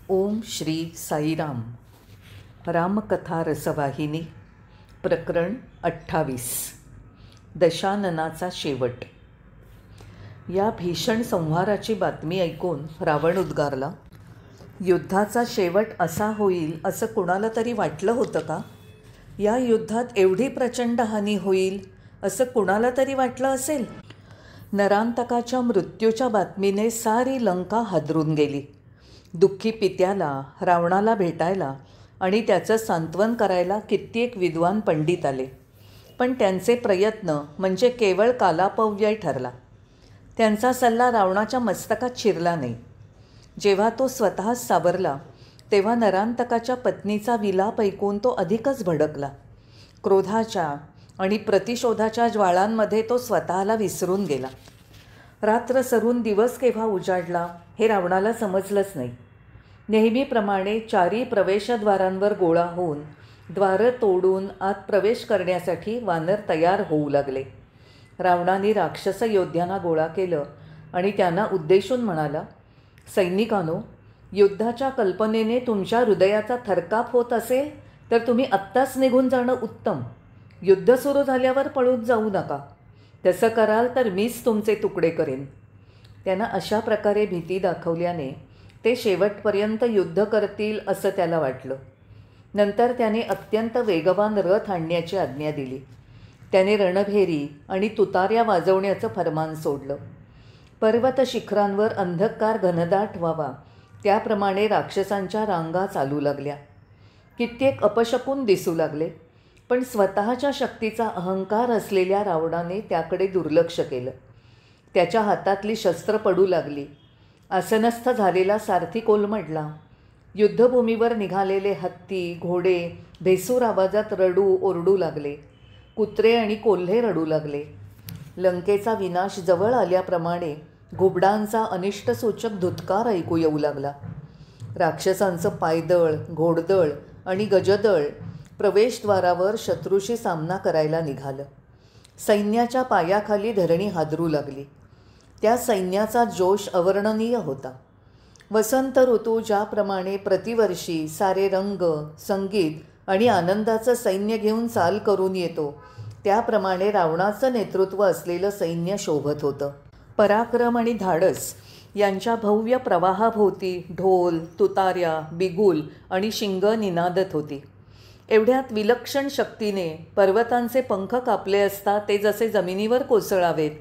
ओम श्री साईराम. रामकथा रसवाहिनी. प्रकरण 28. दशाननाचा शेवट. या भीषण संहाराची बातमी ऐकून रावण उद्गारला, युद्धाचा शेवट असा होईल असं कुणाला तरी वाटलं होतं का? या युद्धात एवढी प्रचंड हानी होईल असं कुणाला तरी वाटलं असेल? नरांतकाच्या मृत्यूच्या बातमीने सारी लंका हादरून गेली. दुःखी पित्याला रावणाला भेटायला आणि त्याचं सांत्वन करायला कित्येक विद्वान पंडित आले, पण त्यांचे प्रयत्न म्हणजे केवळ कालापव्यय ठरला. त्यांचा सल्ला रावणाच्या मस्तकात शिरला नाही. जेव्हा तो स्वतःच सावरला तेव्हा नरांतकाच्या पत्नीचा विलाप ऐकून तो अधिकच भडकला. क्रोधाच्या आणि प्रतिशोधाच्या ज्वाळांमध्ये तो स्वतःला विसरून गेला. रात्र सरून दिवस केव्हा उजाडला हे रावणाला समजलंच नाही. नेहमीप्रमाणे चारी प्रवेशद्वारांवर गोळा होऊन द्वारं तोडून आत प्रवेश करण्यासाठी वानर तयार होऊ लागले. रावणाने राक्षस योद्ध्यांना गोळा केलं आणि त्यांना उद्देशून म्हणाला, सैनिकांनो, युद्धाच्या कल्पनेने तुमच्या हृदयाचा थरकाप होत असेल तर तुम्ही आत्ताच निघून जाणं उत्तम. युद्ध सुरू झाल्यावर पळून जाऊ नका. तसं कराल तर मीच तुमचे तुकडे करेन. त्यांना अशा प्रकारे भीती दाखवल्याने ते शेवटपर्यंत युद्ध करतील असं त्याला वाटलं. नंतर त्याने अत्यंत वेगवान रथ आणण्याची आज्ञा दिली. त्याने रणभेरी आणि तुतार्या वाजवण्याचं फरमान सोडलं. पर्वत शिखरांवर अंधकार घनदाट व्हावा त्याप्रमाणे राक्षसांच्या रांगा चालू लागल्या. कित्येक अपशकून दिसू लागले, पण स्वतःच्या शक्तीचा अहंकार असलेल्या रावणाने त्याकडे दुर्लक्ष केलं. त्याच्या हातातली शस्त्र पडू लागली. आसनस्थ झालेला सारथी कोलमडला. युद्धभूमीवर निघालेले हत्ती घोडे भेसूर आवाजात रडू ओरडू लागले. कुत्रे आणि कोल्हे रडू लागले. लंकेचा विनाश जवळ आल्याप्रमाणे घुबडांचा अनिष्टसूचक धुतकार ऐकू येऊ लागला. राक्षसांचं पायदळ, घोडदळ आणि गजदळ प्रवेशद्वारावर शत्रूशी सामना करायला निघालं. सैन्याच्या पायाखाली धरणी हादरू लागली. त्या सैन्याचा जोश अवर्णनीय होता. वसंत ऋतू ज्याप्रमाणे प्रतिवर्षी सारे रंग, संगीत आणि आनंदाचं सैन्य घेऊन चाल करून येतो, त्याप्रमाणे रावणाचं नेतृत्व असलेलं सैन्य शोभत होतं. पराक्रम आणि धाडस यांच्या भव्य प्रवाहाभोवती ढोल, तुतार्या, बिगुल आणि शिंग निनादत होती. एवढ्यात विलक्षण शक्तीने पर्वतांचे पंख कापले असता ते जसे जमिनीवर कोसळावेत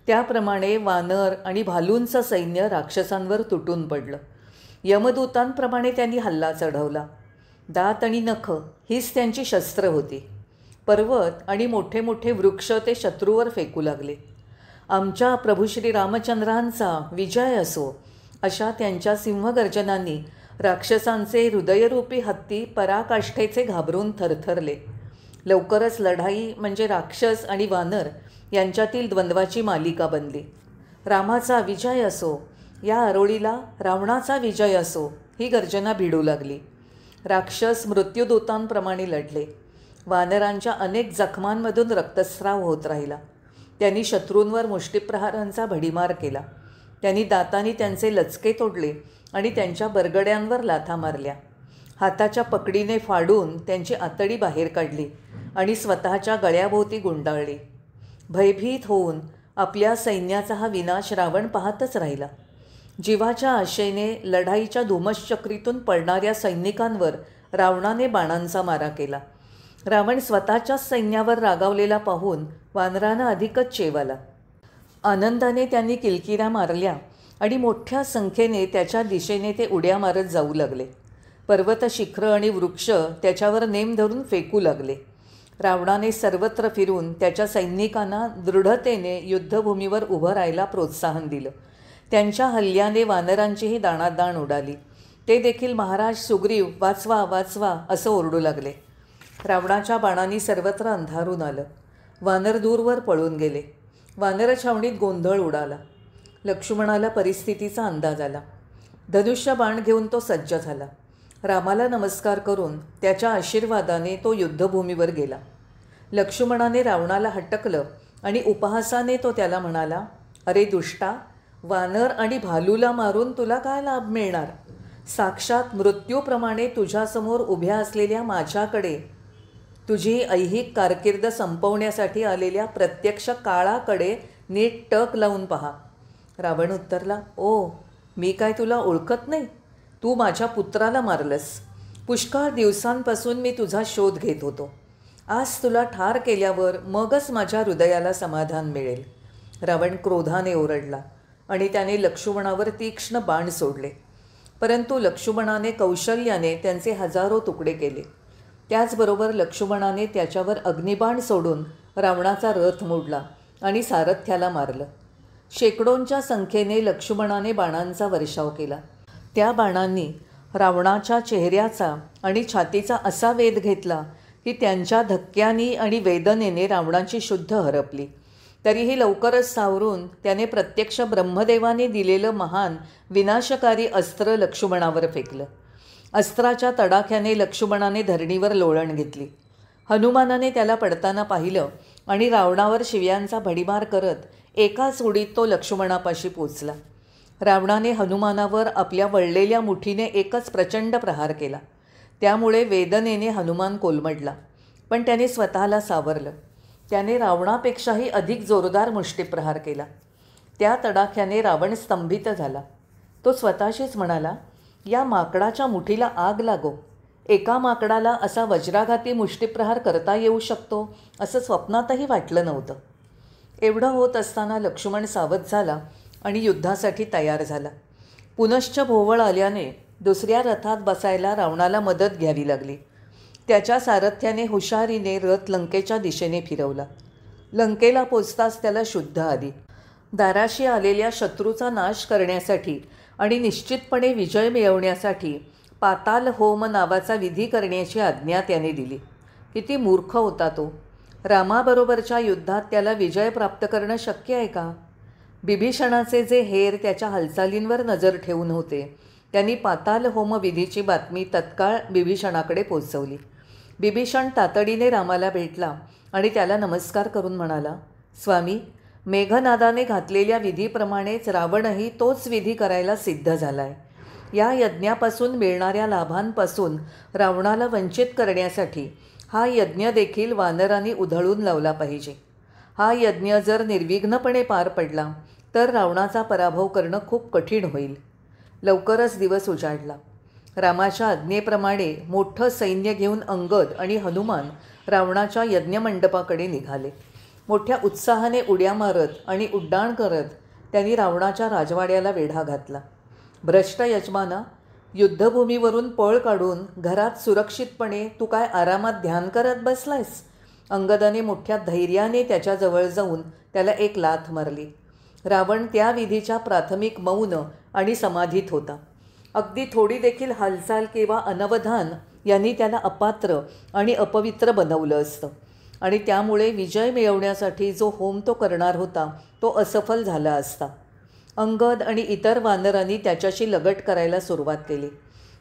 त्याप्रमाणे वानर आणि भालूंचं सैन्य राक्षसांवर तुटून पडलं. यमदूतांप्रमाणे त्यांनी हल्ला चढवला. दात आणि नख हीच त्यांची शस्त्र होती. पर्वत आणि मोठे मोठे वृक्ष ते शत्रूवर फेकू लागले. आमच्या प्रभू श्री रामचंद्रांचा विजय असो अशा त्यांच्या सिंहगर्जनांनी राक्षसांचे हृदयरूपी हत्ती पराकाष्ठेचे घाबरून थरथरले. लवकरच लढाई म्हणजे राक्षस आणि वानर यांच्यातील द्वंद्वाची मालिका बनली. रामाचा विजय असो, या आरोळीला रावणाचा विजय असो ही गर्जना भिडू लागली. राक्षस मृत्यूदूतांप्रमाणे लढले. वानरांच्या अनेक जखमांमधून रक्तस्राव होत राहिला. त्यांनी शत्रूंवर मुष्टिप्रहारांचा भडीमार केला. त्यांनी दातांनी त्यांचे लचके तोडले आणि त्यांच्या बरगड्यांवर लाथा मारल्या. हाताच्या पकडीने फाडून त्यांची आतडी बाहेर काढली आणि स्वतःच्या गळ्याभोवती गुंडाळली. भयभीत होऊन आपल्या सैन्याचा हा विनाश रावण पाहतच राहिला. जीवाच्या आशेने लढाईच्या धुमश्चक्रीतून पडणाऱ्या सैनिकांवर रावणाने बाणांचा मारा केला. रावण स्वतःच्याच सैन्यावर रागावलेला पाहून वानरांना अधिकच चेव आला. आनंदाने त्यांनी किलकिऱ्या मारल्या आणि मोठ्या संख्येने त्याच्या दिशेने ते उड्या मारत जाऊ लागले. पर्वत शिखरं आणि वृक्ष त्याच्यावर नेम धरून फेकू लागले. रावणाने सर्वत्र फिरून त्याच्या सैनिकांना दृढतेने युद्धभूमीवर उभं राहायला प्रोत्साहन दिलं. त्यांच्या हल्ल्याने वानरांचीही दाणादाण उडाली. ते देखील महाराज सुग्रीव वाचवा वाचवा असं ओरडू लागले. रावणाच्या बाणांनी सर्वत्र अंधारून आलं. वानर दूरवर पळून गेले. वानर छावणीत गोंधळ उडाला. लक्ष्मणाला परिस्थितीचा अंदाज आला. धनुष्य बाण घेऊन तो सज्ज झाला. रामाला नमस्कार करून त्याच्या आशीर्वादाने तो युद्धभूमीवर गेला. लक्ष्मणाने रावणाला हटकलं आणि उपहासाने तो त्याला म्हणाला, अरे दुष्टा, वानर आणि भालूला मारून तुला काय लाभ मिळणार? साक्षात मृत्यूप्रमाणे तुझ्यासमोर उभ्या असलेल्या माझ्याकडे, तुझी ऐहिक कारकीर्द संपवण्यासाठी आलेल्या प्रत्यक्ष काळाकडे नीट टक लावून पहा. रावण उत्तरला, ओ, मी काय तुला ओळखत नाही? तू माझ्या पुत्राला मारलंस. पुष्कळ दिवसांपासून मी तुझा शोध घेत होतो. आज तुला ठार केल्यावर मगच माझ्या हृदयाला समाधान मिळेल. रावण क्रोधाने ओरडला आणि त्याने लक्ष्मणावर तीक्ष्ण बाण सोडले. परंतु लक्ष्मणाने कौशल्याने त्यांचे हजारो तुकडे केले. त्याचबरोबर लक्ष्मणाने त्याच्यावर अग्निबाण सोडून रावणाचा रथ मोडला आणि सारथ्याला मारलं. शेकडोंच्या संख्येने लक्ष्मणाने बाणांचा वर्षाव केला. त्या बाणांनी रावणाच्या चेहऱ्याचा आणि छातीचा असा वेध घेतला की त्यांच्या धक्क्यानी आणि वेदनेने रावणाची शुद्ध हरपली. तरीही लवकरच सावरून त्याने प्रत्यक्ष ब्रह्मदेवाने दिलेलं महान विनाशकारी अस्त्र लक्ष्मणावर फेकलं. अस्त्राच्या तडाख्याने लक्ष्मणाने धरणीवर लोळण घेतली. हनुमानाने त्याला पडताना पाहिलं आणि रावणावर शिव्यांचा भडीमार करत एकाच उडीत तो लक्ष्मणापाशी पोचला. रावणाने हनुमानावर आपल्या वळलेल्या मुठीने एकच प्रचंड प्रहार केला. त्यामुळे वेदनेने हनुमान कोलमडला, पण त्याने स्वतःला सावरलं. त्याने रावणापेक्षाही अधिक जोरदार मुष्टिप्रहार केला. त्या तडाख्याने रावण स्तंभित झाला. तो स्वतःशीच म्हणाला, या माकडाच्या मुठीला आग लागो. एका माकडाला असा वज्राघाती मुष्टिप्रहार करता येऊ शकतो असं स्वप्नातही वाटलं नव्हतं. एवढं होत असताना लक्ष्मण सावध झाला आणि युद्धासाठी तयार झाला. पुनश्च भोवळ आल्याने दुसऱ्या रथात बसायला रावणाला मदत घ्यावी लागली. त्याच्या सारथ्याने हुशारीने रथ लंकेच्या दिशेने फिरवला. लंकेला पोचताच त्याला शुद्ध आली. दाराशी आलेल्या शत्रूचा नाश करण्यासाठी आणि निश्चितपणे विजय मिळवण्यासाठी पाताल होम नावाचा विधी करण्याची आज्ञा त्याने दिली. किती मूर्ख होता तो! रामाबरोबरच्या युद्धात त्याला विजय प्राप्त करणं शक्य आहे का? बिभीषणाचे जे हेर त्याच्या हालचालींवर नजर ठेवून होते, त्यांनी पाताल होम विधीची बातमी तत्काळ बिभीषणाकडे पोचवली. बिभीषण तातडीने रामाला भेटला आणि त्याला नमस्कार करून म्हणाला, स्वामी, मेघनादाने घातलेल्या विधीप्रमाणेच रावणही तोच विधी करायला सिद्ध झाला आहे. या यज्ञापासून मिळणाऱ्या लाभांपासून रावणाला वंचित करण्यासाठी हा यज्ञ देखील वानरांनी उधळून लावला पाहिजे. हा यज्ञ जर निर्विघ्नपणे पार पडला तर रावणाचा पराभव करणं खूप कठीण होईल. लवकरच दिवस उजाडला. रामाच्या आज्ञेप्रमाणे मोठं सैन्य घेऊन अंगद आणि हनुमान रावणाच्या यज्ञमंडपाकडे निघाले. मोठ्या उत्साहाने उड्या मारत आणि उड्डाण करत त्यांनी रावणाच्या राजवाड्याला वेढा घातला. भ्रष्ट यजमाना, युद्धभूमीवरून पळ काढून घरात सुरक्षितपणे तू काय आरामात ध्यान करत बसलायस? अंगदाने मोठ्या धैर्याने त्याच्याजवळ जाऊन त्याला एक लाथ मारली. रावण त्या विधीच्या प्राथमिक मौन आणि समाधीत होता. अगदी थोडी देखील हालचाल किंवा अनवधान यांनी त्याला अपात्र आणि अपवित्र बनवलं असतं आणि त्यामुळे विजय मिळवण्यासाठी जो होम तो करणार होता तो असफल झाला असता. अंगद आणि इतर वानरांनी त्याच्याशी लगट करायला सुरुवात केली.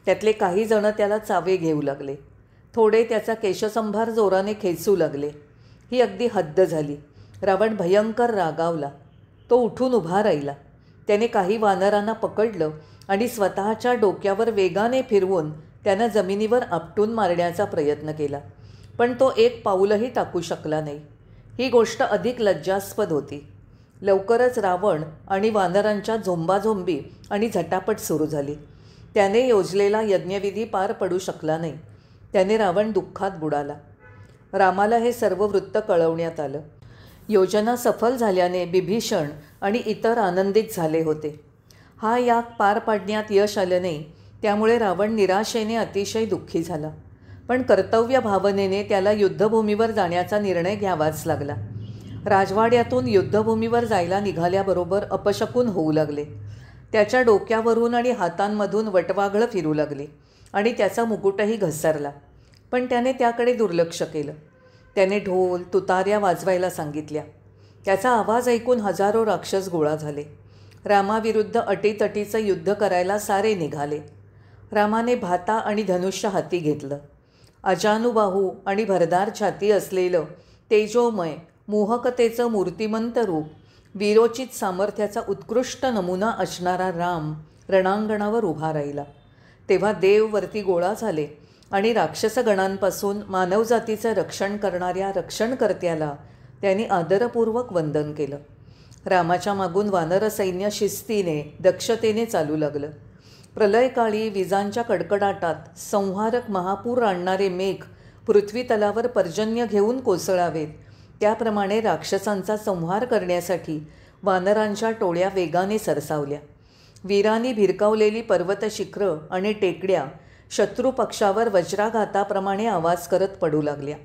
त्यातले काही जण त्याला चावे घेऊ लागले. थोडे त्याचा केशसंभार जोराने खेचू लागले. ही अगदी हद्द झाली. रावण भयंकर रागावला. तो उठून उभा राहिला. त्याने काही वानरांना पकडलं आणि स्वतःच्या डोक्यावर वेगाने फिरवून त्यानं जमिनीवर आपटून मारण्याचा प्रयत्न केला, पण तो एक पाऊलही टाकू शकला नाही. ही गोष्ट अधिक लज्जास्पद होती. लवकरच रावण आणि वानरांच्या झोंबाझोंबी आणि झटापट सुरू झाली. त्याने योजलेला यज्ञविधी पार पडू शकला नाही. त्याने रावण दुःखात बुडाला. रामाला हे सर्व वृत्त कळवण्यात आलं. योजना सफल झाल्याने बिभीषण आणि इतर आनंदित झाले होते. हा याग पार पाडण्यात यश आलं नाही, त्यामुळे रावण निराशेने अतिशय दुःखी झाला. पण कर्तव्य भावनेने त्याला युद्धभूमीवर जाण्याचा निर्णय घ्यावाच लागला. राजवाड्यातून युद्धभूमीवर जायला निघाल्याबरोबर अपशकुन होऊ लागले. त्याच्या डोक्यावरून आणि हातांमधून वटवाघळं फिरू लागली आणि त्याचा मुकुटही घसरला, पण त्याने त्याकडे दुर्लक्ष केलं. त्याने ढोल तुतार्या वाजवायला सांगितल्या. त्याचा आवाज ऐकून हजारो राक्षस गोळा झाले. रामाविरुद्ध अटीतटीचं युद्ध करायला सारे निघाले. रामाने भाता आणि धनुष्य हाती घेतलं. अजानुबाहू आणि भरदार छाती असलेलं तेजोमय मोहकतेचं मूर्तिमंत रूप, वीरोचित सामर्थ्याचा उत्कृष्ट नमुना असणारा राम रणांगणावर उभा राहिला. तेव्हा देव वरती गोळा झाले आणि राक्षसगणांपासून मानवजातीचं रक्षण करणाऱ्या रक्षणकर्त्याला त्यांनी आदरपूर्वक वंदन केलं. रामाच्या मागून वानर सैन्य शिस्तीने दक्षतेने चालू लागलं. प्रलयकाळी विजांच्या कडकडाटात संहारक महापूर आणणारे मेघ पृथ्वी तलावर पर्जन्य घेऊन कोसळावेत, त्याप्रमाणे राक्षसांचा संहार करण्यासाठी वानरांच्या टोळ्या वेगाने सरसावल्या. वीरांनी भिरकावलेली पर्वतशिखरं आणि टेकड्या शत्रुपक्षावर वज्राघाताप्रमाणे आवाज करत पडू लागल्या.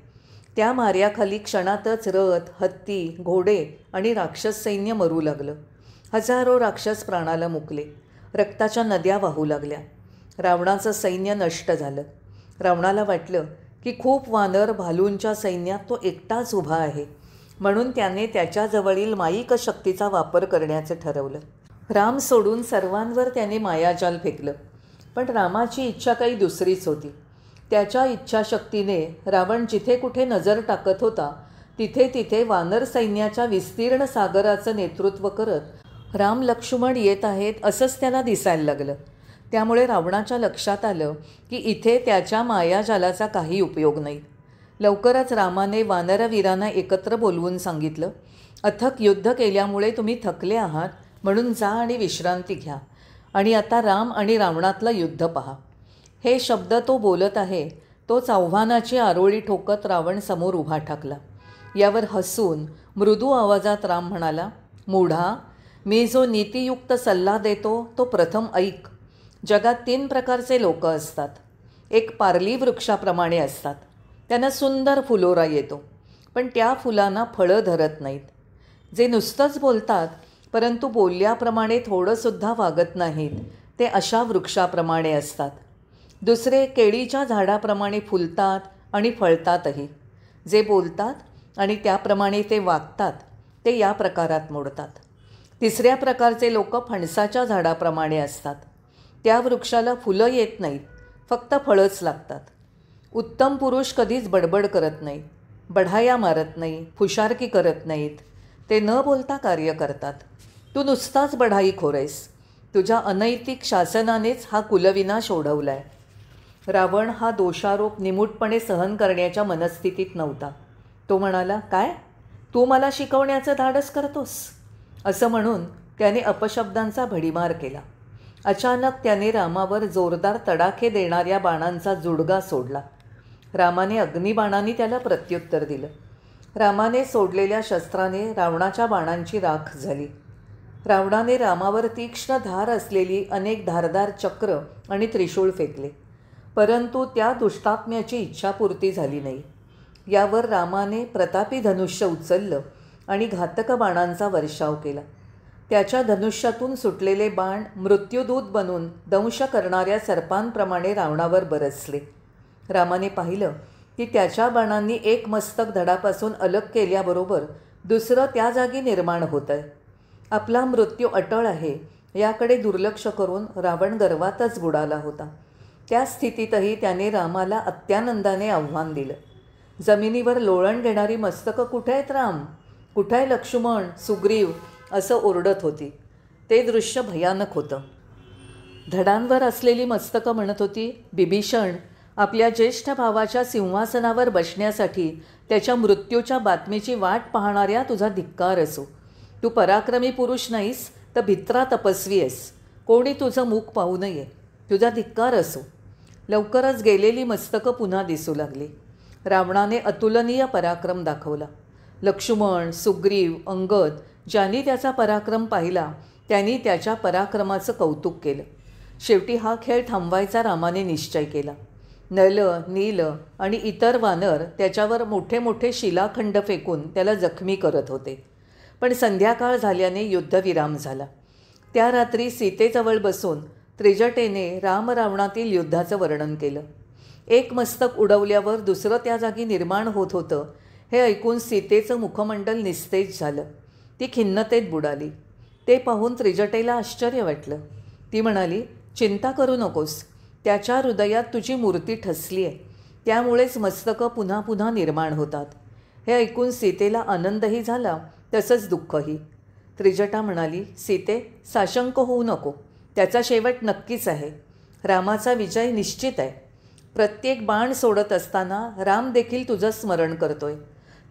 त्या माऱ्याखाली क्षणातच रथ, हत्ती, घोडे आणि राक्षस सैन्य मरू लागलं. हजारो राक्षस प्राणाला मुकले. रक्ताच्या नद्या वाहू लागल्या. रावणाचं सैन्य नष्ट झालं. रावणाला वाटलं की खूप वानर भालूंच्या सैन्यात तो एकटाच उभा आहे, म्हणून त्याने त्याच्याजवळील माईक शक्तीचा वापर करण्याचं ठरवलं. राम सोडून सर्वांवर त्याने मायाजाल फेकलं. पण रामाची इच्छा काही दुसरीच होती. त्याच्या इच्छाशक्तीने रावण जिथे कुठे नजर टाकत होता तिथे तिथे वानर सैन्याच्या विस्तीर्ण सागराचं नेतृत्व करत राम लक्ष्मण येत आहेत असंच त्याला दिसायला लागलं. त्यामुळे रावणाच्या लक्षात आलं की इथे त्याच्या मायाजालाचा काही उपयोग नाही. लवकरच रामाने वानरवीरांना एकत्र बोलवून सांगितलं, अथक युद्ध केल्यामुळे तुम्ही थकले आहात, म्हणून जा आणि विश्रांती घ्या आणि आता राम आणि रावणातलं युद्ध पहा. हे शब्द तो बोलत आहे तोच आव्हानाची आरोळी ठोकत रावण समोर उभा ठाकला. यावर हसून मृदू आवाजात राम म्हणाला, मूढा, मी जो नीतियुक्त सल्ला देतो तो प्रथम ऐक. जगात 3 प्रकारचे लोक असतात. एक पारली वृक्षाप्रमाणे असतात. त्यांना सुंदर फुलोरा येतो, पण त्या फुलांना फळं धरत नाहीत. जे नुसतंच बोलतात परंतु बोलल्याप्रमाणे थोडंसुद्धा वागत नाहीत, ते अशा वृक्षाप्रमाणे असतात. दुसरे केळीच्या झाडाप्रमाणे फुलतात आणि फळतातही. जे बोलतात आणि त्याप्रमाणे ते वागतात ते या प्रकारात मोडतात. तिसऱ्या प्रकारचे लोक फणसाच्या झाडाप्रमाणे असतात. त्या वृक्षाला फुलं येत नाहीत, फक्त फळंच लागतात. उत्तम पुरुष कधीच बडबड करत नाहीत, बढाया मारत नाही, फुशारकी करत नाहीत. ते न बोलता कार्य करतात. तू नुसताच बढाईखोर आहेस. तुझ्या अनैतिक शासनानेच हा कुलविनाश ओढवलाय. रावण हा दोषारोप निमूटपणे सहन करण्याच्या मनस्थितीत नव्हता. तो म्हणाला, काय तू मला शिकवण्याचं धाडस करतोस? असं म्हणून त्याने अपशब्दांचा भडीमार केला. अचानक त्याने रामावर जोरदार तडाखे देणाऱ्या बाणांचा जुडगा सोडला. रामाने अग्निबाणांनी त्याला प्रत्युत्तर दिलं. रामाने सोडलेल्या शस्त्राने रावणाच्या बाणांची राख झाली. रावणाने रामावर तीक्ष्ण धार असलेली अनेक धारदार चक्र आणि त्रिशूळ फेकले, परंतु त्या दुष्टात्म्याची इच्छापूर्ती झाली नाही. यावर रामाने प्रतापी धनुष्य उचललं आणि घातक बाणांचा वर्षाव केला. त्याच्या धनुष्यातून सुटलेले बाण मृत्यूदूत बनून दंश करणाऱ्या सर्पांप्रमाणे रावणावर बरसले. रामाने पाहिलं की त्याच्या बाणांनी एक मस्तक धडापासून अलग केल्याबरोबर दुसरं त्या जागी निर्माण होत आहे. आपला मृत्यू अटळ आहे याकडे दुर्लक्ष करून रावण गर्वातच बुडाला होता. त्या स्थितीतही त्याने रामाला अत्यानंदाने आव्हान दिलं. जमिनीवर लोळण घेणारी मस्तकं कुठे आहेत राम, कुठे आहे लक्ष्मण, सुग्रीव असं ओरडत होती. ते दृश्य भयानक होतं. धडांवर असलेली मस्तकं म्हणत होती, बिभीषण, आपल्या ज्येष्ठ भावाच्या सिंहासनावर बसण्यासाठी त्याच्या मृत्यूच्या बातमीची वाट पाहणाऱ्या तुझा धिक्कार असो. तू पराक्रमी पुरुष नाहीस तर भित्रा तपस्वी आहेस. कोणी तुझं मुख पाहू नये. तुझा धिक्कार असो. लवकरच गेलेली मस्तकं पुन्हा दिसू लागली. रावणाने अतुलनीय पराक्रम दाखवला. लक्ष्मण, सुग्रीव, अंगद ज्यांनी त्याचा पराक्रम पाहिला त्यांनी त्याच्या पराक्रमाचं कौतुक केलं. शेवटी हा खेळ थांबवायचा रामाने निश्चय केला. नल, नील आणि इतर वानर त्याच्यावर मोठे मोठे शिलाखंड फेकून त्याला जखमी करत होते. पण संध्याकाळ झाल्याने युद्धविराम झाला. त्या रात्री सीतेजवळ बसून त्रिजटेने रामरावणातील युद्धाचं वर्णन केलं. एक मस्तक उडवल्यावर दुसरं त्या जागी निर्माण होत होतं हे ऐकून सीतेचं मुखमंडल निस्तेज झालं. ती खिन्नतेत बुडाली. ते पाहून त्रिजटेला आश्चर्य वाटलं. ती म्हणाली, चिंता करू नकोस, त्याच्या हृदयात तुझी मूर्ती ठसली आहे, त्यामुळेच मस्तकं पुन्हा पुन्हा निर्माण होतात. हे ऐकून सीतेला आनंदही झाला तसंच दुःखही. त्रिजटा म्हणाली, सीते, साशंक होऊ नको, त्याचा शेवट नक्कीच आहे. रामाचा विजय निश्चित आहे. प्रत्येक बाण सोडत असताना राम देखील तुझं स्मरण करतोय.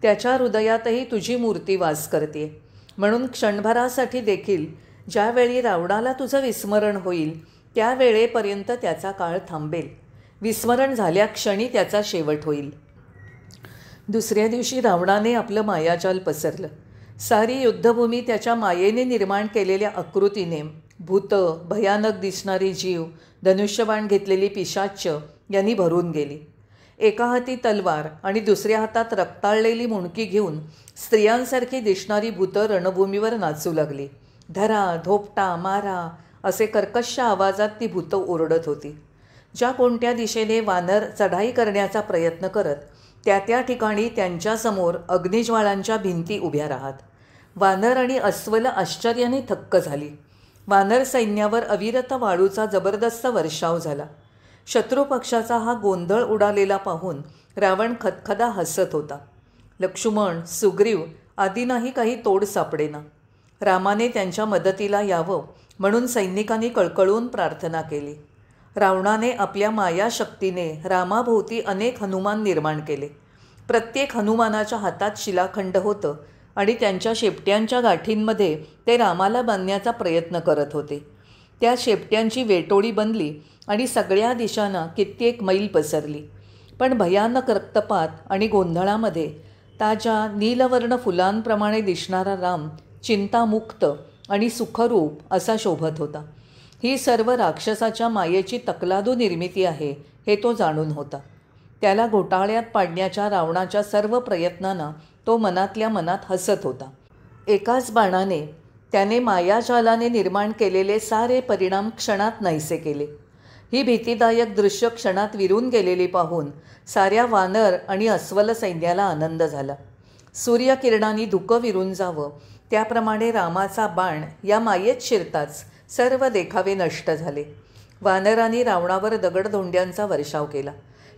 त्याच्या हृदयातही तुझी मूर्ती वास करते. म्हणून क्षणभरासाठी देखील ज्यावेळी रावणाला तुझं विस्मरण होईल त्या वेळेपर्यंत त्याचा काळ थांबेल. विस्मरण झाल्या क्षणी त्याचा शेवट होईल. दुसऱ्या दिवशी रावणाने आपलं मायाजाल पसरलं. सारी युद्धभूमी त्याच्या मायेने निर्माण केलेल्या आकृतीने, भूतं, भयानक दिसणारी जीव, धनुष्यबाण घेतलेली पिशाच्य यांनी भरून गेली. एका हाती तलवार आणि दुसऱ्या हातात रक्ताळलेली मुंडकी घेऊन स्त्रियांसारखी दिसणारी भूतं रणभूमीवर नाचू लागली. धरा, धोपटा, मारा असे कर्कश आवाजात ती भूतं ओरडत होती. ज्या कोणत्या दिशेने वानर चढाई करण्याचा प्रयत्न करत त्या त्या ठिकाणी त्यांच्यासमोर अग्निज्वाळांच्या भिंती उभ्या राहत. वानर आणि अस्वल आश्चर्याने थक्क झाली. वानर सैन्यावर अविरत वाळूचा जबरदस्त वर्षाव झाला. शत्रुपक्षाचा हा गोंधळ उडालेला पाहून रावण खदखदा हसत होता. लक्ष्मण, सुग्रीव आदींनाही काही तोड सापडेना. रामाने त्यांच्या मदतीला यावं म्हणून सैनिकांनी कळकळून प्रार्थना केली. रावणाने आपल्या मायाशक्तीने रामाभोवती अनेक हनुमान निर्माण केले. प्रत्येक हनुमानाच्या हातात शिलाखंड होतं आणि त्यांच्या शेपट्यांच्या गाठींमध्ये ते रामाला बांधण्याचा प्रयत्न करत होते. त्या शेपट्यांची वेटोळी बनली आणि सगळ्या दिशांना कित्येक मैल पसरली. पण भयानक रक्तपात आणि गोंधळामध्ये ताज्या नीलवर्ण फुलांप्रमाणे दिसणारा राम चिंतामुक्त आणि सुखरूप असा शोभत होता. ही सर्व राक्षसाच्या मायेची तकलादू निर्मिती आहे हे तो जाणून होता. त्याला घोटाळ्यात पाडण्याच्या रावणाच्या सर्व प्रयत्नांना तो मनातल्या मनात हसत होता. एकाच बाणाने त्याने मायाजालाने निर्माण केलेले सारे परिणाम क्षणात नाहीसे केले. ही भीतीदायक दृश्य क्षणात विरून गेलेली पाहून साऱ्या वानर आणि अस्वल सैन्याला आनंद झाला. सूर्यकिरणांनी धुकं विरून जावं त्याप्रमाणे रामाचा बाण या मायेत शिरताच सर्व देखावे नष्ट झाले. वानरांनी रावणावर दगडधोंड्यांचा वर्षाव केला.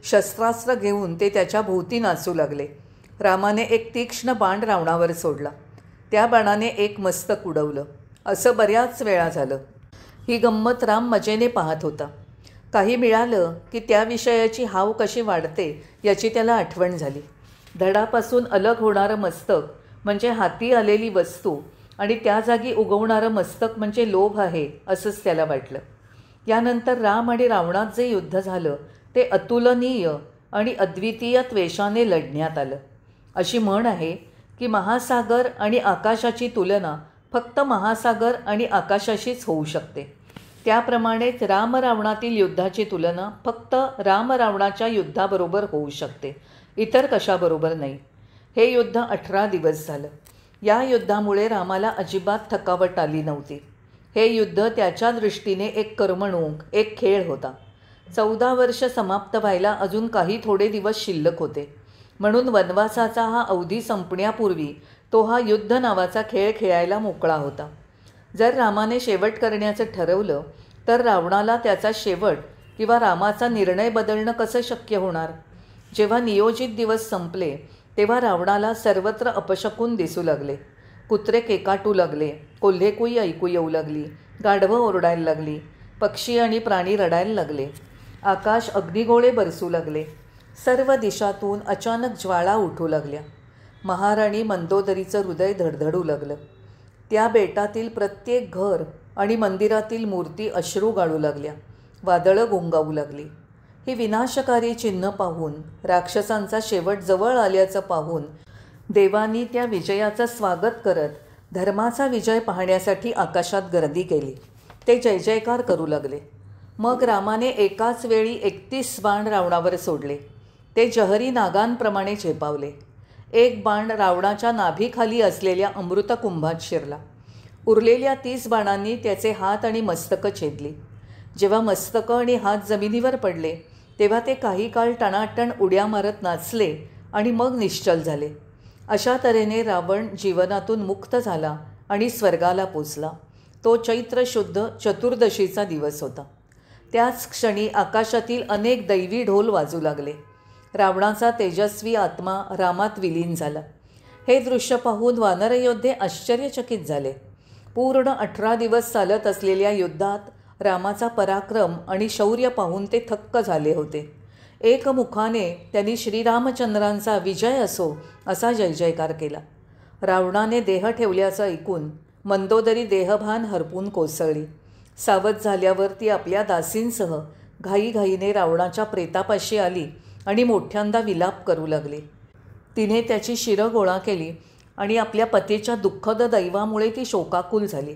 शस्त्रास्त्र घेऊन ते त्याच्या भोवती नाचू लागले. रामाने एक तीक्ष्ण बाण रावणावर सोडला. त्या बाणाने एक मस्तक उडवलं. असं बऱ्याच वेळा झालं. ही गंमत राम मजेने पाहत होता. काही मिळालं की त्याविषयाची हाव कशी वाढते याची त्याला आठवण झाली. धडापासून अलग होणारं मस्तक म्हणजे हाती आलेली वस्तू आणि त्या जागी उगवणारं मस्तक म्हणजे लोभ आहे असंच त्याला वाटलं. यानंतर राम आणि रावणात जे युद्ध झालं ते अतुलनीय आणि अद्वितीय त्वेषाने लढण्यात आलं. अशी म्हण आहे की महासागर आणि आकाशाची तुलना फक्त महासागर आणि आकाशाशीच होऊ शकते. त्याप्रमाणेच रामरावणातील युद्धाची तुलना फक्त रामरावणाच्या युद्धाबरोबर होऊ शकते, इतर कशाबरोबर नाही. हे युद्ध 18 दिवस झालं. या युद्धामुळे रामाला अजिबात थकावट आली नव्हती. हे युद्ध त्याच्या दृष्टीने एक करमणूक, एक खेळ होता. 14 वर्ष समाप्त व्हायला अजून काही थोडे दिवस शिल्लक होते. म्हणून वनवासाचा हा अवधी संपण्यापूर्वी तो हा युद्ध नावाचा खेळ खेळायला मोकळा होता. जर रामाने शेवट करण्याचं ठरवलं तर रावणाला त्याचा शेवट किंवा रामाचा निर्णय बदलणं कसं शक्य होणार. जेव्हा नियोजित दिवस संपले तेव्हा रावणाला सर्वत्र अपशकून दिसू लागले. कुत्रे केकाटू लागले, कोल्हेकुई ऐकू येऊ लागली, गाढवं ओरडायला लागली, पक्षी आणि प्राणी रडायला लागले, आकाश अग्निगोळे बरसू लागले. सर्व दिशातून अचानक ज्वाळा उठू लागल्या. महाराणी मंदोदरीचं हृदय धडधडू लागलं. त्या बेटातील प्रत्येक घर आणि मंदिरातील मूर्ती अश्रू गाळू लागल्या. वादळं घोंगावू लागली. ही विनाशकारी चिन्ह पाहून, राक्षसांचा शेवट जवळ आल्याचं पाहून देवांनी त्या विजयाचं स्वागत करत धर्माचा विजय पाहण्यासाठी आकाशात गर्दी केली. ते जय जयकार करू लागले. मग रामाने एकाच वेळी 31 बाण रावणावर सोडले. ते जहरी नागांप्रमाणे झेपावले. एक बाण रावणाच्या नाभीखाली असलेल्या अमृतकुंभात शिरला. उरलेल्या 30 बाणांनी त्याचे हात आणि मस्तकं छेदली. जेव्हा मस्तकं आणि हात जमिनीवर पडले तेव्हा ते काही काळ टणाटण उड्या मारत नाचले आणि मग निश्चल झाले. अशा तऱ्हेने रावण जीवनातून मुक्त झाला आणि स्वर्गाला पोचला. तो चैत्र शुद्ध चतुर्दशीचा दिवस होता. त्याच क्षणी आकाशातील अनेक दैवी ढोल वाजू लागले. रावणाचा तेजस्वी आत्मा रामात विलीन झाला. हे दृश्य पाहून वानरयोद्धे आश्चर्यचकित झाले. पूर्ण 18 दिवस चालत असलेल्या युद्धात रामाचा पराक्रम आणि शौर्य पाहून ते थक्क झाले होते. एकमुखाने त्यांनी श्रीरामचंद्रांचा विजय असो असा जयजयकार केला. रावणाने देह ठेवल्याचं ऐकून मंदोदरी देहभान हरपून कोसळली. सावध झाल्यावर ती आपल्या दासींसह घाईघाईने रावणाच्या प्रेतापाशी आली आणि मोठ्यांदा विलाप करू लागली. तिने त्याची शिरं गोळा केली आणि आपल्या पतीच्या दुःखद दैवामुळे ती शोकाकुल झाली.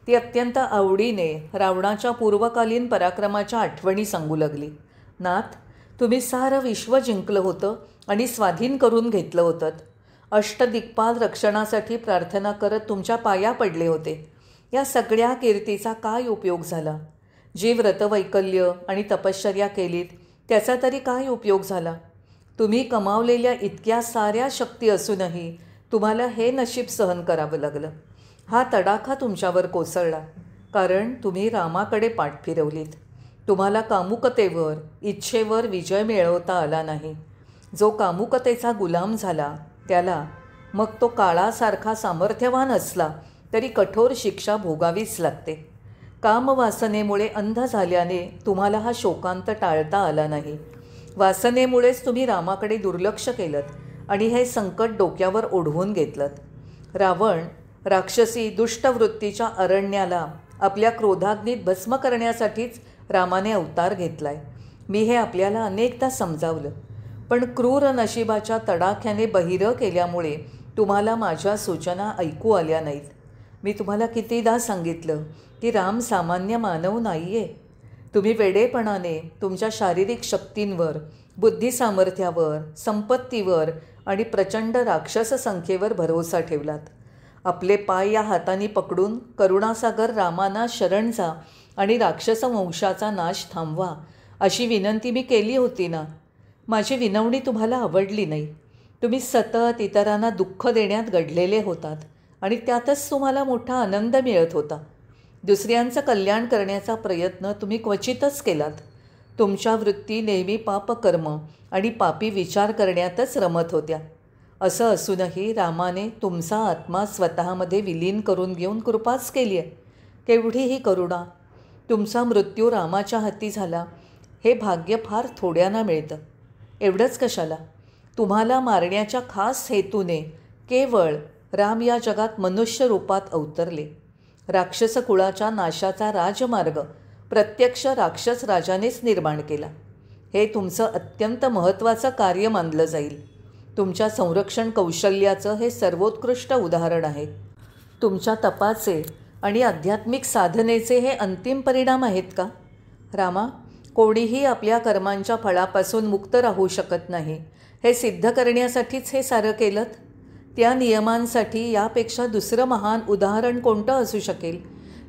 ती अत्यंत आवडीने रावणाच्या पूर्वकालीन पराक्रमाच्या आठवणी सांगू लागली. नाथ, तुम्ही सारं विश्व जिंकलं होतं आणि स्वाधीन करून घेतलं होतं. अष्टदिक्पाल रक्षणासाठी प्रार्थना करत तुमच्या पाया पडले होते. या सगळ्या कीर्तीचा काय उपयोग झाला? जी व्रतवैकल्य आणि तपश्चर्या केलीत त्याचा तरी काय उपयोग झाला? तुम्ही कमावलेल्या इतक्या साऱ्या शक्ती असूनही तुम्हाला हे नशीब सहन करावं लागलं. हा तडाखा तुमच्यावर कोसळला कारण तुम्ही रामाकडे पाठ फिरवलीत. तुम्हाला कामुकतेवर, इच्छेवर विजय मिळवता आला नाही. जो कामुकतेचा गुलाम झाला त्याला, मग तो काळासारखा सामर्थ्यवान असला तरी कठोर शिक्षा भोगावीच लागते. कामवासनेमुळे अंध झाल्याने तुम्हाला हा शोकांत टाळता आला नाही. वासनेमुळेच तुम्ही रामाकडे दुर्लक्ष केलं आणि हे संकट डोक्यावर ओढवून घेतलं. रावण राक्षसी दुष्टवृत्तीच्या अरण्याला आपल्या क्रोधाग्नीत भस्म करण्यासाठीच रामाने अवतार घेतलाय. मी हे आपल्याला अनेकदा समजावलं, पण क्रूर नशिबाच्या तडाख्याने बहिरं केल्यामुळे तुम्हाला माझ्या सूचना ऐकू आल्या नाहीत. मी तुम्हाला कितीदा सांगितलं की राम सामान्य मानव नाही आहे. तुम्ही वेडेपणाने तुमच्या शारीरिक शक्तींवर, बुद्धिसामर्थ्यावर, संपत्तीवर आणि प्रचंड राक्षस संख्येवर भरोसा ठेवलात. आपले पाय या हाताने पकडून करुणासागर रामाना शरण जा आणि राक्षस वंशाचा नाश थांबवा अशी विनंती मी केली होती ना. माझी विनवणी तुम्हाला आवडली नाही. तुम्ही सतत इतरांना दुःख देण्यात गढलेले होतात आणि त्यातच तुम्हाला मोठा आनंद मिळत होता. दुसऱ्यांचं कल्याण करण्याचा प्रयत्न तुम्ही क्वचितच केलात. तुमच्या वृत्ती नेहमी पापकर्म आणि पापी विचार करण्यातच रमत होत्या. असं असूनही रामाने तुमचा आत्मा स्वतःमध्ये विलीन करून घेऊन कृपाच केली आहे. केवढी ही करुणा! तुमचा मृत्यू रामाच्या हाती झाला हे भाग्य फार थोड्यांना मिळतं. एवढंच कशाला, तुम्हाला मारण्याच्या खास हेतूने केवळ राम या जगात मनुष्य रूपात अवतरले. राक्षस कुळाच्या नाशाचा राजमार्ग प्रत्यक्ष राक्षस राजानेच निर्माण केला. हे तुमचं अत्यंत महत्त्वाचं कार्य मानलं जाईल. तुमच्या संरक्षण कौशल्याचं हे सर्वोत्कृष्ट उदाहरण आहे. तुमच्या तपाचे आणि आध्यात्मिक साधनेचे हे अंतिम परिणाम आहेत का? रामा, कोणीही आपल्या कर्मांच्या फळापासून मुक्त राहू शकत नाही हे सिद्ध करण्यासाठीच हे सारं केलं. त्या नियमांसाठी यापेक्षा दुसरं महान उदाहरण कोणतं असू शकेल?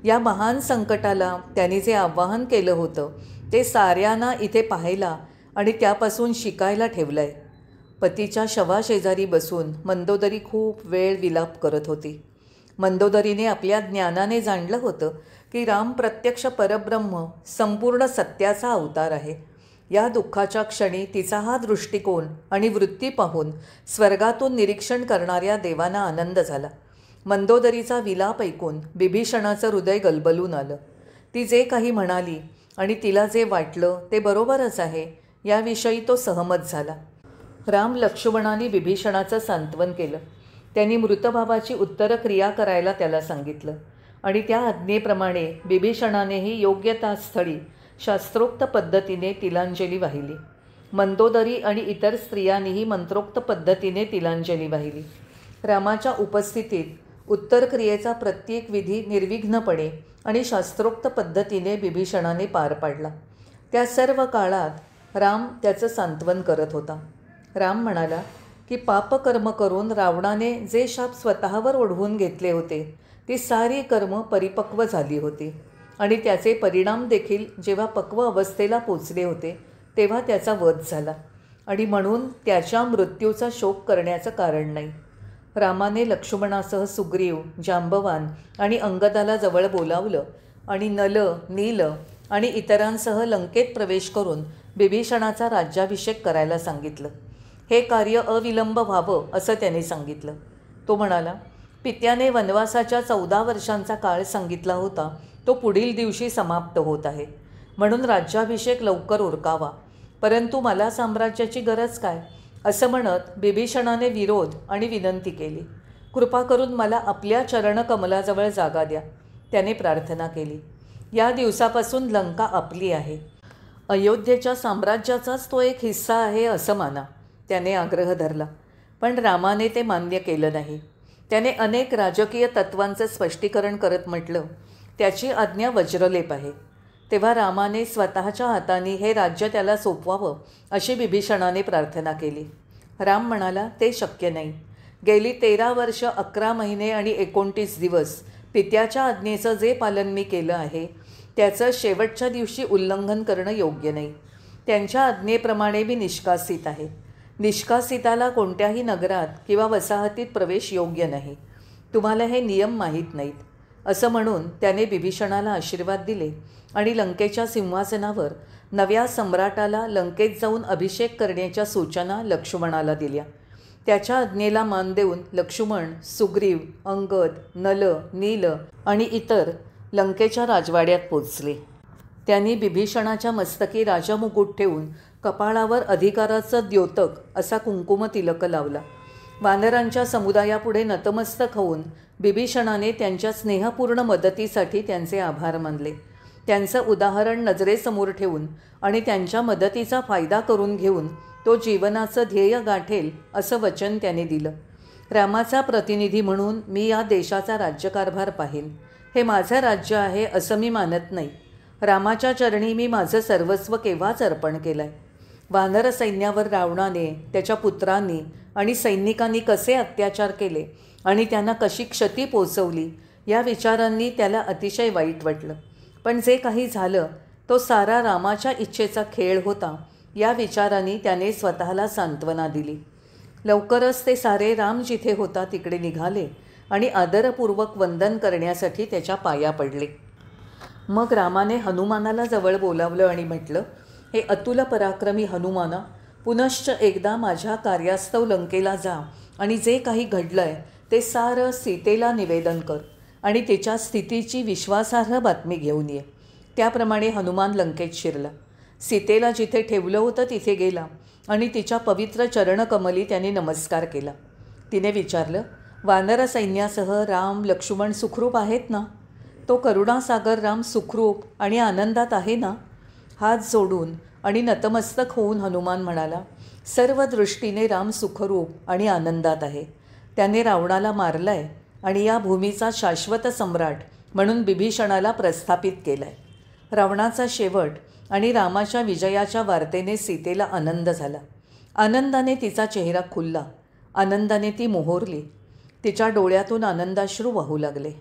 या महान संकटाला त्यांनी जे आवाहन केलं होतं ते साऱ्यांना इथे पाहायला आणि त्यापासून शिकायला ठेवलं आहे. पतीच्या शवाशेजारी बसून मंदोदरी खूप वेळ विलाप करत होती. मंदोदरीने आपल्या ज्ञानाने जाणलं होतं की राम प्रत्यक्ष परब्रह्म, संपूर्ण सत्याचा अवतार आहे. या दुःखाच्या क्षणी तिचा हा दृष्टिकोन आणि वृत्ती पाहून स्वर्गातून निरीक्षण करणाऱ्या देवांना आनंद झाला. मंदोदरीचा विलाप ऐकून बिभीषणाचं हृदय गलबलून आलं. ती जे काही म्हणाली आणि तिला जे वाटलं ते बरोबरच आहे याविषयी तो सहमत झाला. राम लक्ष्मणाने बिभीषणाचं सांत्वन केलं. त्यांनी मृतभावाची उत्तर क्रिया करायला त्याला सांगितलं आणि त्या आज्ञेप्रमाणे बिभीषणानेही योग्य त्या स्थळी शास्त्रोक्त पद्धतीने तिलांजली वाहिली. मंदोदरी आणि इतर स्त्रियांनीही मंत्रोक्त पद्धतीने तिलांजली वाहिली. रामाच्या उपस्थितीत उत्तर क्रियेचा प्रत्येक विधी निर्विघ्नपणे आणि शास्त्रोक्त पद्धतीने बिभीषणाने पार पाडला. त्या सर्व काळात राम त्याचं सांत्वन करत होता. राम म्हणाला की पापकर्म करून रावणाने जे शाप स्वतःवर ओढवून घेतले होते ती सारी कर्म परिपक्व झाली होती आणि त्याचे परिणाम देखील जेव्हा पक्व अवस्थेला पोचले होते तेव्हा त्याचा वध झाला आणि म्हणून त्याच्या मृत्यूचा शोक करण्याचं कारण नाही. रामाने लक्ष्मणासह सुग्रीव, जांबवान आणि अंगदाला जवळ बोलावलं आणि नल, नील आणि इतरांसह लंकेत प्रवेश करून बिभीषणाचा राज्याभिषेक करायला सांगितलं. हे कार्य अविलंब व्हावं असं त्याने सांगितलं. तो म्हणाला, पित्याने वनवासाच्या 14 वर्षांचा काळ सांगितला होता तो पुढील दिवशी समाप्त होत आहे, म्हणून राज्याभिषेक लवकर उरकावा. परंतु मला साम्राज्याची गरज काय, असं म्हणत बिभीषणाने विरोध आणि विनंती केली. कृपा करून मला आपल्या चरणकमलाजवळ जागा द्या, त्याने प्रार्थना केली. या दिवसापासून लंका आपली आहे. अयोध्येच्या साम्राज्याचाच तो एक हिस्सा आहे असं माना, त्याने आग्रह धरला. पण रामाने ते मान्य केलं नाही. त्याने अनेक राजकीय तत्वांचं स्पष्टीकरण करत म्हटलं, त्याची आज्ञा वज्रलेप आहे. तेव्हा रामाने स्वतःच्या हाताने हे राज्य त्याला सोपवावं अशी बिभीषणाने प्रार्थना केली. राम म्हणाला, ते शक्य नाही. गेली 13 वर्ष 11 महिने आणि 29 दिवस पित्याच्या आज्ञेचं जे पालन मी केलं आहे त्याचं शेवटच्या दिवशी उल्लंघन करणं योग्य नाही. त्यांच्या आज्ञेप्रमाणे मी निष्कासित आहे. निष्कासिताला कोणत्याही नगरात किंवा वसाहतीत प्रवेश योग्य नाही. तुम्हाला हे नियम माहीत नाहीत, असं म्हणून त्याने बिभीषणाला आशीर्वाद दिले आणि लंकेच्या सिंहासनावर नव्या सम्राटाला लंकेत जाऊन अभिषेक करण्याच्या सूचना लक्ष्मणाला दिल्या. त्याच्या आज्ञेला मान देऊन लक्ष्मण, सुग्रीव, अंगद, नल, नील आणि इतर लंकेच्या राजवाड्यात पोचले. त्यांनी बिभीषणाच्या मस्तकी राजमुकुट ठेवून कपाळावर अधिकाराचं द्योतक असा कुंकुम तिलक लावला. वानरांच्या समुदायापुढे नतमस्तक होऊन बिभीषणाने त्यांच्या स्नेहपूर्ण मदतीसाठी त्यांचे आभार मानले. त्यांचं उदाहरण नजरेसमोर ठेवून आणि त्यांच्या मदतीचा फायदा करून घेऊन तो जीवनाचं ध्येय गाठेल असं वचन त्याने दिलं. रामाचा प्रतिनिधी म्हणून मी या देशाचा राज्यकारभार पाहीन. हे माझं राज्य आहे असं मी मानत नाही. रामाच्या चरणी मी माझं सर्वस्व केव्हाच अर्पण केलं आहे. वानर सैन्यावर रावणाने, त्याच्या पुत्रांनी आणि सैनिकांनी कसे अत्याचार केले आणि त्यांना कशी क्षती पोचवली या विचारांनी त्याला अतिशय वाईट वाटलं. पण जे काही झालं तो सारा रामाच्या इच्छेचा खेळ होता या विचारांनी त्याने स्वतःला सांत्वना दिली. लवकरच ते सारे राम जिथे होता तिकडे निघाले आणि आदरपूर्वक वंदन करण्यासाठी त्याच्या पाया पडले. मग रामाने हनुमानाला जवळ बोलावलं आणि म्हटलं, हे अतुल पराक्रमी हनुमाना, पुनश्च एकदा माझ्या कार्यास्तव लंकेला जा आणि जे काही घडलं आहे ते सारं सीतेला निवेदन कर आणि तिच्या स्थितीची विश्वासार्ह बातमी घेऊन ये. त्याप्रमाणे हनुमान लंकेत शिरला. सीतेला जिथे ठेवलं होतं तिथे गेला आणि तिच्या पवित्र चरणकमली त्याने नमस्कार केला. तिने विचारलं, वानर सैन्यासह राम, लक्ष्मण सुखरूप आहेत ना? तो करुणासागर राम सुखरूप आणि आनंदात आहे ना? हात जोडून आणि नतमस्तक होऊन हनुमान म्हणाला, सर्व दृष्टीने राम सुखरूप आणि आनंदात आहे. त्याने रावणाला मारलं आहे आणि या भूमीचा शाश्वत सम्राट म्हणून बिभीषणाला प्रस्थापित केलं आहे. रावणाचा शेवट आणि रामाच्या विजयाच्या वार्तेने सीतेला आनंद झाला. आनंदाने तिचा चेहरा खुलला. आनंदाने ती मोहरली. तिच्या डोळ्यातून आनंदाश्रू वाहू लागले.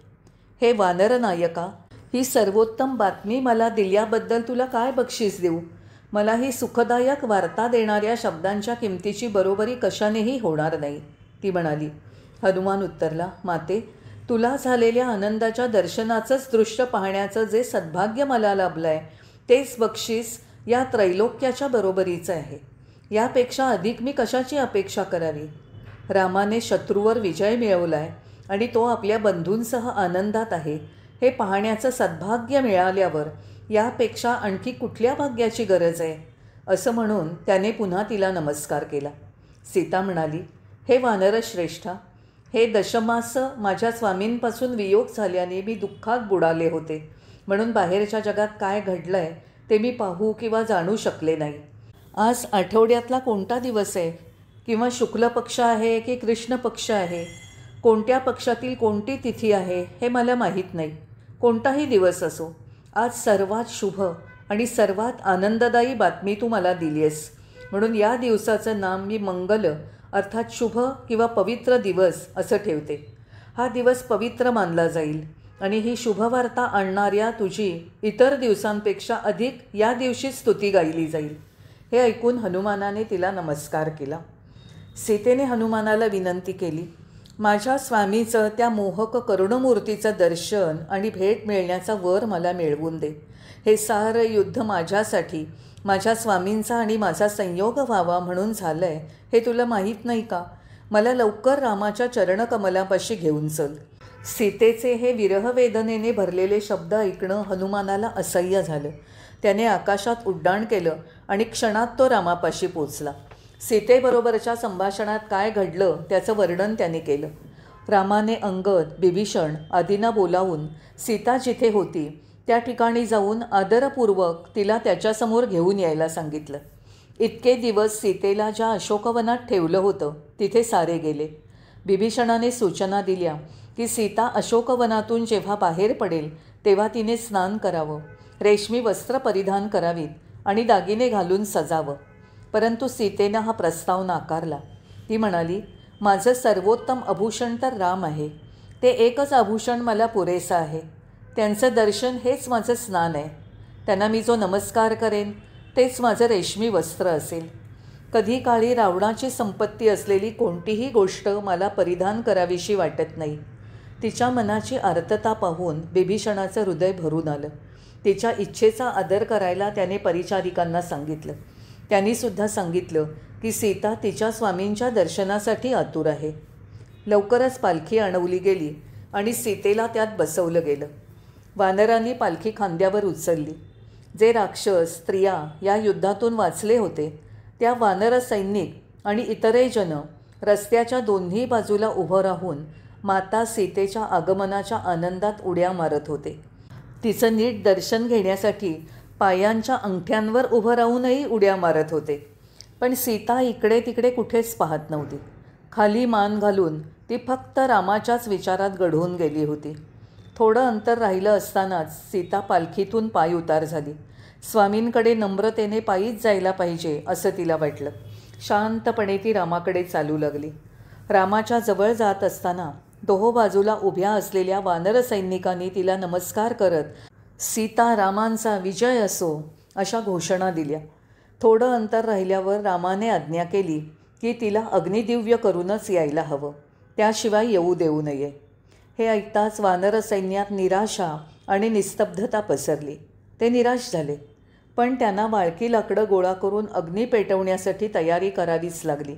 हे वानर नायका, ही सर्वोत्तम बातमी मला दिल्याबद्दल तुला काय बक्षीस देऊ? मला ही सुखदायक वार्ता देणाऱ्या शब्दांच्या किमतीची बरोबरी कशानेही होणार नाही, ती म्हणाली. हनुमान उत्तरला, माते, तुला झालेल्या आनंदाच्या दर्शनाचंच दृश्य पाहण्याचं जे सद्भाग्य मला लाभलं आहे तेच बक्षीस या त्रैलोक्याच्या बरोबरीचं आहे. यापेक्षा अधिक मी कशाची अपेक्षा करावी? रामाने शत्रूवर विजय मिळवला आहे आणि तो आपल्या बंधूंसह आनंदात आहे हे पाहण्याचं सद्भाग्य मिळाल्यावर यापेक्षा आणखी कुठल्या भाग्याची गरज आहे? असं म्हणून त्याने पुन्हा तिला नमस्कार केला. सीता म्हणाली, हे वानरश्रेष्ठा, हे दशमास माझ्या स्वामींपासून वियोग झाल्याने मी दुःखात बुडाले होते, म्हणून बाहेरच्या जगात काय घडलं आहे ते मी पाहू किंवा जाणू शकले नाही. आज आठवड्यातला कोणता दिवस आहे किंवा शुक्ल पक्ष आहे की कृष्ण पक्ष आहे, कोणत्या पक्षातील कोणती तिथी आहे हे मला माहीत नाही. कोणताही दिवस असो, आज सर्वात शुभ आणि सर्वात आनंददायी बातमी तू मला दिली आहेस, म्हणून या दिवसाचं नाम मी मंगल अर्थात शुभ किंवा पवित्र दिवस असं ठेवते. हा दिवस पवित्र मानला जाईल आणि ही शुभवार्ता आणणाऱ्या तुझी इतर दिवसांपेक्षा अधिक या दिवशी स्तुती गायली जाईल. हे ऐकून हनुमानाने तिला नमस्कार केला. सीतेने हनुमानाला विनंती केली, माझ्या स्वामीचं त्या मोहक करुणमूर्तीचं दर्शन आणि भेट मिळण्याचा वर मला मिळवून दे. हे सारं युद्ध माझ्यासाठी, माझ्या स्वामींचा आणि माझा संयोग व्हावा म्हणून झालं आहे हे तुला माहीत नाही का? मला लवकर रामाच्या चरणकमलापाशी घेऊन चल. सीतेचे हे विरहवेदनेने भरलेले शब्द ऐकणं हनुमानाला असह्य झालं. त्याने आकाशात उड्डाण केलं आणि क्षणात तो रामापाशी पोचला. सीतेबरोबरच्या संभाषणात काय घडलं त्याचं वर्णन त्याने केलं. रामाने अंगद, बिभीषण आदींना बोलावून सीता जिथे होती त्या ठिकाणी जाऊन आदरपूर्वक तिला त्याच्यासमोर घेऊन यायला सांगितलं. इतके दिवस सीतेला ज्या अशोकवनात ठेवलं होतं तिथे सारे गेले. बिभीषणाने सूचना दिल्या की सीता अशोकवनातून जेव्हा बाहेर पडेल तेव्हा तिने स्नान करावं, रेशमी वस्त्र परिधान करावीत आणि दागिने घालून सजावं. परंतु सीतेनं हा प्रस्ताव नाकारला. ती म्हणाली, माझं सर्वोत्तम आभूषण तर राम आहे. ते एकच आभूषण मला पुरेसं आहे. त्यांचं दर्शन हेच माझं स्नान आहे. त्यांना मी जो नमस्कार करेन तेच माझं रेशमी वस्त्र असेल. कधी काळी रावणाची संपत्ती असलेली कोणतीही गोष्ट मला परिधान करावीशी वाटत नाही. तिच्या मनाची आर्तता पाहून बिभीषणाचं हृदय भरून आलं. तिच्या इच्छेचा आदर करायला त्याने परिचारिकांना सांगितलं. त्यांनीसुद्धा सांगितलं की सीता तिच्या स्वामींच्या दर्शनासाठी आतुर आहे. लवकरच पालखी आणवली गेली आणि सीतेला त्यात बसवलं गेलं. वानरांनी पालखी खांद्यावर उचलली. जे राक्षस, स्त्रिया या युद्धातून वाचले होते त्या वानर सैनिक आणि इतरही जन रस्त्याच्या दोन्ही बाजूला उभं राहून माता सीतेच्या आगमनाच्या आनंदात उड्या मारत होते. तिचं नीट दर्शन घेण्यासाठी पायांच्या अंगठ्यांवर उभं राहूनही उड्या मारत होते. पण सीता इकडे तिकडे कुठेच पाहत नव्हती. खाली मान घालून ती फक्त रामाच्याच विचारात गढून गेली होती. थोडं अंतर राहिलं असतानाच सीता पालखीतून पाय उतार झाली. स्वामींकडे नम्रतेने पायीच जायला पाहिजे असं तिला वाटलं. शांतपणे ती रामाकडे चालू लागली. रामाच्या जवळ जात असताना दोहो बाजूला उभ्या असलेल्या वानर सैनिकांनी तिला नमस्कार करत सीता रामांचा विजय असो अशा घोषणा दिल्या. थोडं अंतर राहिल्यावर रामाने आज्ञा केली की तिला अग्निदिव्य करूनच यायला हवं, त्याशिवाय येऊ देऊ नये. हे ऐकताच वानर सैन्यात निराशा आणि निस्तब्धता पसरली. ते निराश झाले. पण त्यांना वाळकी लाकडं गोळा करून अग्नी पेटवण्यासाठी तयारी करावीच लागली.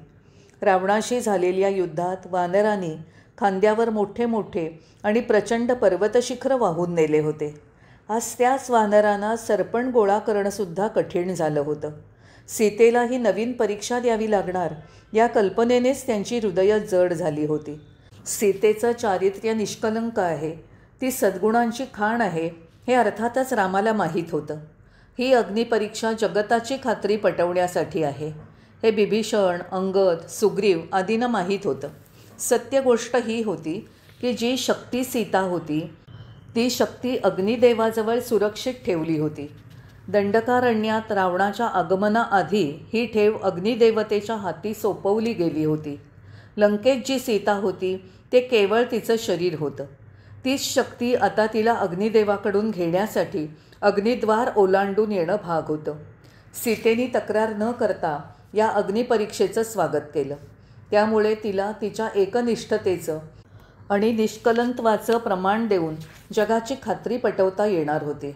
रावणाशी झालेल्या युद्धात वानरांनी खांद्यावर मोठे मोठे आणि प्रचंड पर्वतशिखर वाहून नेले होते. आज त्याच वानरांना सरपण गोळा करणंसुद्धा कठीण झालं होतं. सीतेला ही नवीन परीक्षा द्यावी लागणार या कल्पनेनेच त्यांची हृदय जड झाली होती. सीतेचं चारित्र्य निष्कलंक आहे, ती सद्गुणांची खाण आहे हे अर्थातच रामाला माहीत होतं. ही अग्निपरीक्षा जगताची खात्री पटवण्यासाठी आहे हे बिभीषण, अंगद, सुग्रीव आदींना माहीत होतं. सत्य गोष्ट ही होती की जी शक्ती सीता होती ती शक्ती अग्निदेवाजवळ सुरक्षित ठेवली होती. दंडकारण्यात रावणाच्या आगमनाआधी ही ठेव अग्निदेवतेच्या हाती सोपवली गेली होती. लंकेत जी सीता होती ते केवळ तिचं शरीर होतं. तीच शक्ती आता तिला अग्निदेवाकडून घेण्यासाठी अग्निद्वार ओलांडून येणं भाग होतं. सीतेने तक्रार न करता या अग्निपरीक्षेचं स्वागत केलं. त्यामुळे तिला तिच्या एकनिष्ठतेचं आणि निष्कलंकत्वाचं प्रमाण देऊन जगाची खात्री पटवता येणार होती.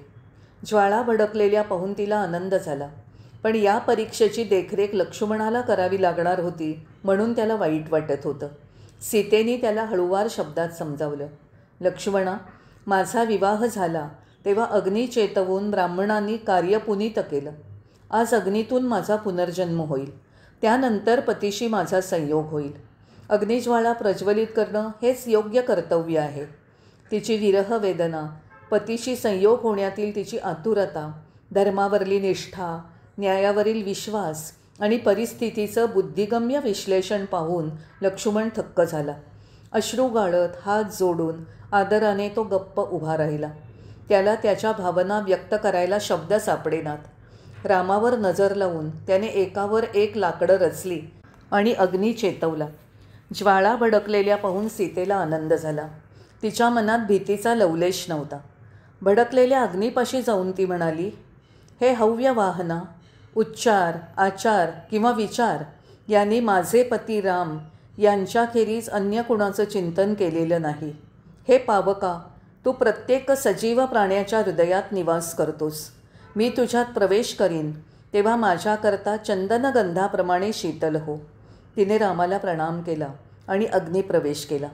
ज्वाळा भडकलेल्या पाहून तिला आनंद झाला. पण या परीक्षेची देखरेख लक्ष्मणाला करावी लागणार होती म्हणून त्याला वाईट वाटत होतं. सीतेने त्याला हळूवार शब्दात समजावलं, लक्ष्मणा, माझा विवाह झाला तेव्हा अग्नी चेतवून ब्राह्मणांनी कार्य पुनीत केलं. आज अग्नीतून माझा पुनर्जन्म होईल. त्यानंतर पतीशी माझा संयोग होईल. अग्निज्वाळा प्रज्वलित करणं हेच योग्य कर्तव्य आहे. तिची विरह वेदना, पतीशी संयोग होण्यातील तिची आतुरता, धर्मावरली निष्ठा, न्यायावरील विश्वास आणि परिस्थितीचं बुद्धिगम्य विश्लेषण पाहून लक्ष्मण थक्क झाला. अश्रू गाळत हात जोडून आदराने तो गप्प उभा राहिला. त्याला त्याच्या भावना व्यक्त करायला शब्द सापडेनात. रामावर नजर लावून त्याने एकावर एक लाकडं रचली आणि अग्नी चेतवला. ज्वाळा भडकलेल्या पाहून सीतेला आनंद झाला. तिच्या मनात भीतीचा लवलेश नव्हता. भडकलेल्या अग्नीपाशी जाऊन ती म्हणाली, हे हव्य वाहना, उच्चार, आचार किंवा विचार यांनी माझे पती राम यांच्याखेरीज अन्य कुणाचं चिंतन केलेलं नाही. हे पावका, तू प्रत्येक सजीव प्राण्याच्या हृदयात निवास करतोस. मी तुझ्यात प्रवेश करीन तेव्हा माझ्याकरता चंदनगंधाप्रमाणे शीतल हो. तिने रामाला प्रणाम केला आणि अग्निप्रवेश केला.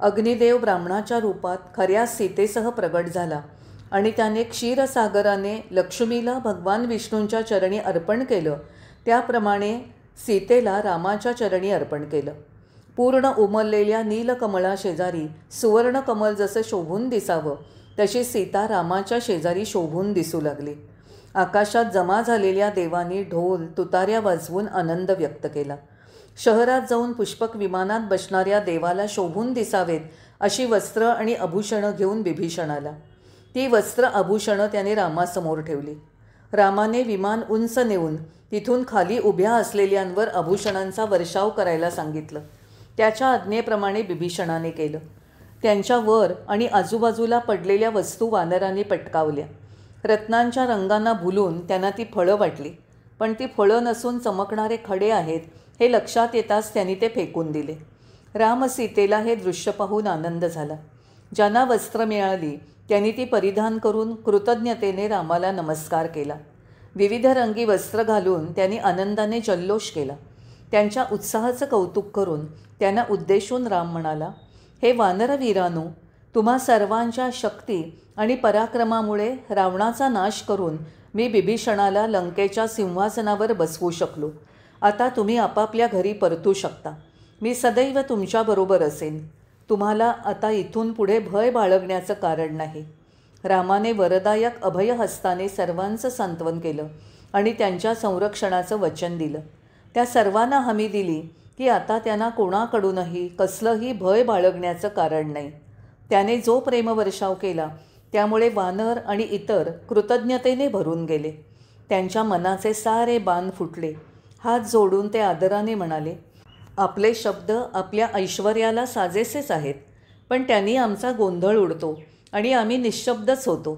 अग्निदेव ब्राह्मणाच्या रूपात खऱ्या सीतेसह प्रगट झाला आणि त्याने क्षीरसागराने लक्ष्मीला भगवान विष्णूंच्या चरणी अर्पण केलं, त्याप्रमाणे सीतेला रामाच्या चरणी अर्पण केलं. पूर्ण उमललेल्या नीलकमळा शेजारी सुवर्णकमल जसं शोभून दिसावं तशी सीता रामाच्या शेजारी शोभून दिसू लागली. आकाशात जमा झालेल्या देवांनी ढोल तुतार्या वाजवून आनंद व्यक्त केला. शहरात जाऊन पुष्पक विमानात बसणाऱ्या देवाला शोभून दिसावेत अशी वस्त्र आणि आभूषणं घेऊन विभीषण आला. ती वस्त्र आभूषणं त्याने रामासमोर ठेवली. रामाने विमान उंच नेऊन तिथून खाली उभ्या असलेल्यांवर आभूषणांचा वर्षाव करायला सांगितलं. त्याच्या आज्ञेप्रमाणे विभीषणाने केलं. त्यांच्या वर आणि आजूबाजूला पडलेल्या वस्तू वानरांनी पटकावल्या. रत्नांच्या रंगांना भुलून त्यांना ती फळं वाटली, पण ती फळं नसून चमकणारे खडे आहेत हे लक्षात येताच त्यांनी ते फेकून दिले. राम सीतेला हे दृश्य पाहून आनंद झाला. ज्यांना वस्त्र मिळाली त्यांनी ती परिधान करून कृतज्ञतेने रामाला नमस्कार केला. विविध रंगी वस्त्र घालून त्यांनी आनंदाने जल्लोष केला. त्यांच्या उत्साहाचं कौतुक करून त्यांना उद्देशून राम म्हणाला, हे वानरवीरानो, तुम्हा सर्वांच्या शक्ती आणि पराक्रमामुळे रावणाचा नाश करून मी विभीषणाला लंकेच्या सिंहासनावर बसवू शकलो. आता तुम्ही आपापल्या घरी परतू शकता. मी सदैव तुमच्याबरोबर असेन. तुम्हाला आता इथून पुढे भय बाळगण्याचं कारण नाही. रामाने वरदायक अभयहस्ताने सर्वांचं सांत्वन केलं आणि त्यांच्या संरक्षणाचं वचन दिलं. त्या सर्वांना हमी दिली की आता त्यांना कोणाकडूनही कसलंही भय बाळगण्याचं कारण नाही. त्याने जो प्रेमवर्षाव केला त्यामुळे वानर आणि इतर कृतज्ञतेने भरून गेले. त्यांच्या मनाचे सारे बांध फुटले. हात जोडून ते आदराने म्हणाले, आपले शब्द आपल्या ऐश्वर्याला साजेसेच आहेत, पण त्यांनी आमचा गोंधळ उडतो आणि आम्ही निःशब्दच होतो.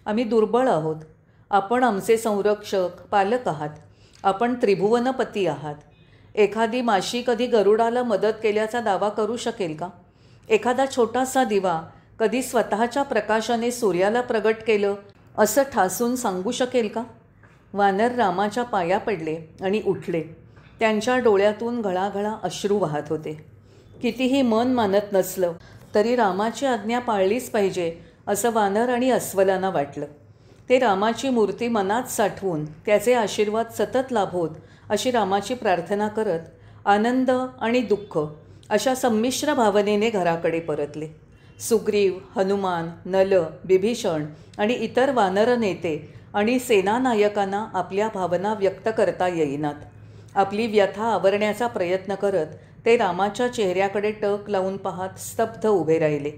आम्ही दुर्बळ आहोत. आपण आमचे संरक्षक पालक आहात. आपण त्रिभुवनपती आहात. एखादी माशी कधी गरुडाला मदत केल्याचा दावा करू शकेल का? एखादा छोटासा दिवा कधी स्वतःच्या प्रकाशाने सूर्याला प्रगट केलं असं ठासून सांगू शकेल का? वानर रामाच्या पाया पडले आणि उठले. त्यांच्या डोळ्यातून घळाघळा अश्रू वाहत होते. कितीही मन मानत नसलं तरी रामाची आज्ञा पाळलीच पाहिजे असं वानर आणि अस्वलांना वाटलं. ते रामाची मूर्ती मनात साठवून त्याचे आशीर्वाद सतत लाभोत अशी रामाची प्रार्थना करत आनंद आणि दुःख अशा संमिश्र भावनेने घराकडे परतले. सुग्रीव, हनुमान, नल, विभीषण आणि इतर वानर नेते आणि सेनानायकांना आपल्या भावना व्यक्त करता येईनात. आपली व्यथा आवरण्याचा प्रयत्न करत ते रामाच्या चेहऱ्याकडे टक लावून पाहत स्तब्ध उभे राहिले.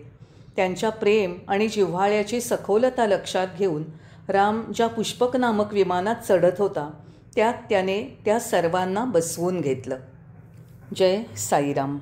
त्यांच्या प्रेम आणि जिव्हाळ्याची सखोलता लक्षात घेऊन राम ज्या पुष्पक नामक विमानात चढत होता त्यात त्याने त्या सर्वांना बसवून घेतलं. जय साईराम.